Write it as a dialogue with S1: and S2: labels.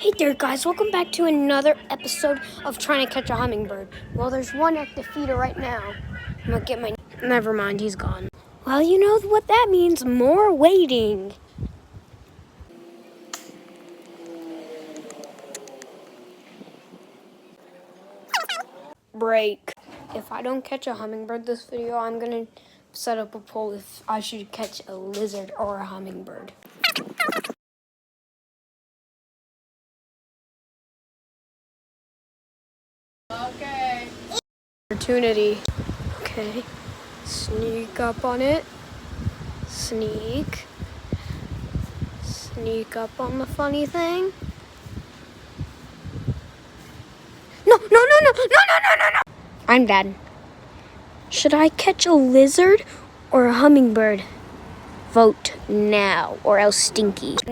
S1: Hey there guys, welcome back to another episode of Trying to Catch a Hummingbird. Well, there's one at the feeder right now. I'm gonna get my... Never mind, he's gone. Well, you know what that means, more waiting. Break. If I don't catch a hummingbird this video, I'm gonna set up a poll if I should catch a lizard or a hummingbird.
S2: Okay.
S1: Opportunity. Okay. Sneak up on it. Sneak. Sneak up on the funny thing. No. I'm dead. Should I catch a lizard or a hummingbird? Vote now or else stinky.